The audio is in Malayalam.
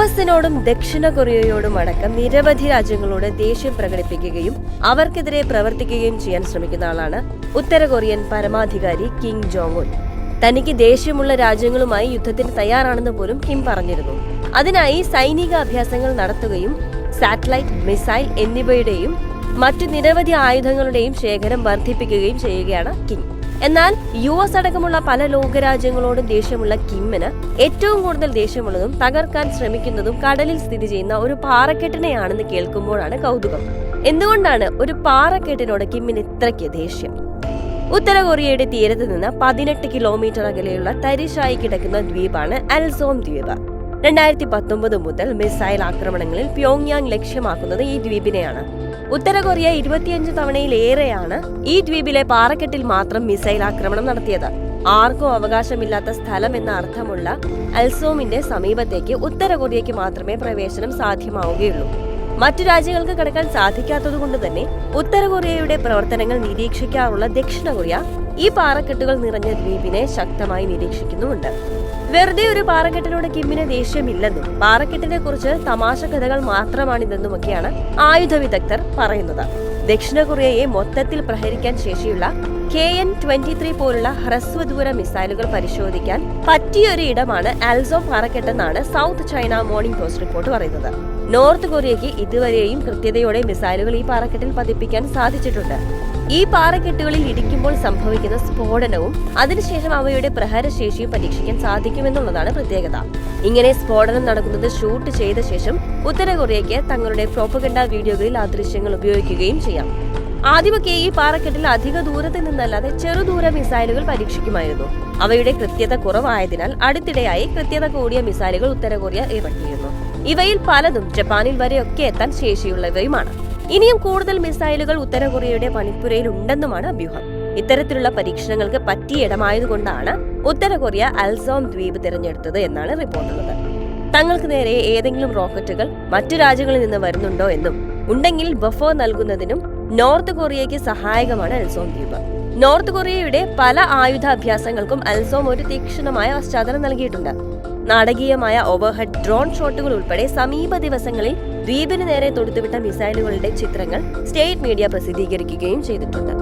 യുഎസിനോടും ദക്ഷിണ കൊറിയയോടും അടക്കം നിരവധി രാജ്യങ്ങളോട് ദേഷ്യം പ്രകടിപ്പിക്കുകയും അവർക്കെതിരെ പ്രവർത്തിക്കുകയും ചെയ്യാൻ ശ്രമിക്കുന്ന ആളാണ് ഉത്തര കൊറിയൻ പരമാധികാരി കിം ജോങ് ഉൻ. തനിക്ക് ദേഷ്യമുള്ള രാജ്യങ്ങളുമായി യുദ്ധത്തിന് തയ്യാറാണെന്ന് പോലും കിം പറഞ്ഞിരുന്നു. അതിനായി സൈനിക അഭ്യാസങ്ങൾ നടത്തുകയും സാറ്റലൈറ്റ്, മിസൈൽ എന്നിവയുടെയും മറ്റു നിരവധി ആയുധങ്ങളുടെയും ശേഖരം വർദ്ധിപ്പിക്കുകയും ചെയ്യുകയാണ് കിം. എന്നാൽ യുഎസ് അടക്കമുള്ള പല ലോകരാജ്യങ്ങളോടും ദേഷ്യമുള്ള കിമ്മിന് ഏറ്റവും കൂടുതൽ ദേഷ്യമുള്ളതും തകർക്കാൻ ശ്രമിക്കുന്നതും കടലിൽ സ്ഥിതി ചെയ്യുന്ന ഒരു പാറക്കെട്ടിനെയാണെന്ന് കേൾക്കുമ്പോഴാണ് കൗതുകം. എന്തുകൊണ്ടാണ് ഒരു പാറക്കെട്ടിനോട് കിമ്മിന് ഇത്രയ്ക്ക് ദേഷ്യം? ഉത്തര കൊറിയയുടെ തീരത്ത് നിന്ന് 18 കിലോമീറ്റർ അകലെയുള്ള തരിശായി കിടക്കുന്ന ദ്വീപാണ് അൽസോം ദ്വീപ്. 2019 മുതൽ മിസൈൽ ആക്രമണങ്ങളിൽ പ്യോങ്യാങ് ലക്ഷ്യമാക്കുന്നത് ഈ ദ്വീപിനെയാണ്. ഉത്തര കൊറിയ 25 തവണയിലേറെയാണ് ഈ ദ്വീപിലെ പാറക്കെട്ടിൽ മാത്രം മിസൈൽ ആക്രമണം നടത്തിയത്. ആർക്കും അവകാശമില്ലാത്ത സ്ഥലം എന്ന അർത്ഥമുള്ള അൽസോമിന്റെ സമീപത്തേക്ക് ഉത്തര കൊറിയയ്ക്ക് മാത്രമേ പ്രവേശനം സാധ്യമാവുകയുള്ളൂ. മറ്റു രാജ്യങ്ങൾക്ക് കടക്കാൻ സാധിക്കാത്തതുകൊണ്ട് തന്നെ ഉത്തര കൊറിയയുടെ പ്രവർത്തനങ്ങൾ നിരീക്ഷിക്കാറുള്ള ദക്ഷിണ കൊറിയ ഈ പാറക്കെട്ടുകൾ നിറഞ്ഞ ദ്വീപിനെ ശക്തമായി നിരീക്ഷിക്കുന്നുമുണ്ട്. വെറുതെ ഒരു പാറക്കെട്ടിനോട് കിമ്മിന് ദേഷ്യമില്ലെന്നും പാറക്കെട്ടിനെ കുറിച്ച് തമാശ കഥകൾ മാത്രമാണിതെന്നുമൊക്കെയാണ് ആയുധ വിദഗ്ധർ പറയുന്നത്. ദക്ഷിണ കൊറിയയെ മൊത്തത്തിൽ പ്രഹരിക്കാൻ ശേഷിയുള്ള KN-23 പോലുള്ള ഹ്രസ്വദൂര മിസൈലുകൾ പരിശോധിക്കാൻ പറ്റിയൊരു ഇടമാണ് അൽസോം പാറക്കെട്ടെന്നാണ് South China Morning Post report പറയുന്നത്. നോർത്ത് കൊറിയയ്ക്ക് ഇതുവരെയും കൃത്യതയോടെ മിസൈലുകൾ ഈ പാറക്കെട്ടിൽ പതിപ്പിക്കാൻ സാധിച്ചിട്ടുണ്ട്. ഈ പാറക്കെട്ടുകളിൽ ഇടിക്കുമ്പോൾ സംഭവിക്കുന്ന സ്ഫോടനവും അതിനുശേഷം അവയുടെ പ്രഹരശേഷിയും പരീക്ഷിക്കാൻ സാധിക്കുമെന്നുള്ളതാണ് പ്രത്യേകത. ഇങ്ങനെ സ്ഫോടനം നടക്കുന്നത് ഷൂട്ട് ചെയ്ത ശേഷം ഉത്തര കൊറിയയ്ക്ക് തങ്ങളുടെ പ്രൊപ്പഗണ്ട വീഡിയോകളിൽ ആ ദൃശ്യങ്ങൾ ഉപയോഗിക്കുകയും ചെയ്യാം. ആദ്യമൊക്കെ ഈ പാറക്കെട്ടിൽ അധിക ദൂരത്ത് നിന്നല്ലാതെ ചെറുദൂര മിസൈലുകൾ പരീക്ഷിക്കുമായിരുന്നു. അവയുടെ കൃത്യത കുറവായതിനാൽ അടുത്തിടെയായി കൃത്യത കൂടിയ മിസൈലുകൾ ഉത്തര കൊറിയ ഇറക്കിയിരുന്നു. ഇവയിൽ പലതും ജപ്പാനിൽ വരെയൊക്കെ എത്താൻ ശേഷിയുള്ളവയുമാണ്. ഇനിയും കൂടുതൽ മിസൈലുകൾ ഉത്തര കൊറിയയുടെ പണിപ്പുരയിൽ ഉണ്ടെന്നുമാണ് അഭ്യൂഹം. ഇത്തരത്തിലുള്ള പരീക്ഷണങ്ങൾക്ക് പറ്റിയ ഇടമായതുകൊണ്ടാണ് ഉത്തര കൊറിയ അൽസോം ദ്വീപ് തിരഞ്ഞെടുത്തത് എന്നാണ് റിപ്പോർട്ടുള്ളത്. തങ്ങൾക്ക് നേരെ ഏതെങ്കിലും റോക്കറ്റുകൾ മറ്റു രാജ്യങ്ങളിൽ നിന്ന് വരുന്നുണ്ടോ എന്നും ഉണ്ടെങ്കിൽ ബഫർ നൽകുന്നതിനും നോർത്ത് കൊറിയയ്ക്ക് സഹായകമാണ് അൽസോം ദ്വീപ്. നോർത്ത് കൊറിയയുടെ പല ആയുധാഭ്യാസങ്ങൾക്കും അൽസോം ഒരു തീക്ഷ്ണമായ പശ്ചാത്തലം നൽകിയിട്ടുണ്ട്. നാടകീയമായ ഓവർഹെഡ് ഡ്രോൺ ഷോട്ടുകൾ ഉൾപ്പെടെ സമീപ ദിവസങ്ങളിൽ ദ്വീപിന് നേരെ തൊടുത്തുവിട്ട മിസൈലുകളുടെ ചിത്രങ്ങൾ സ്റ്റേറ്റ് മീഡിയ പ്രസിദ്ധീകരിക്കുകയും ചെയ്തിട്ടുണ്ട്.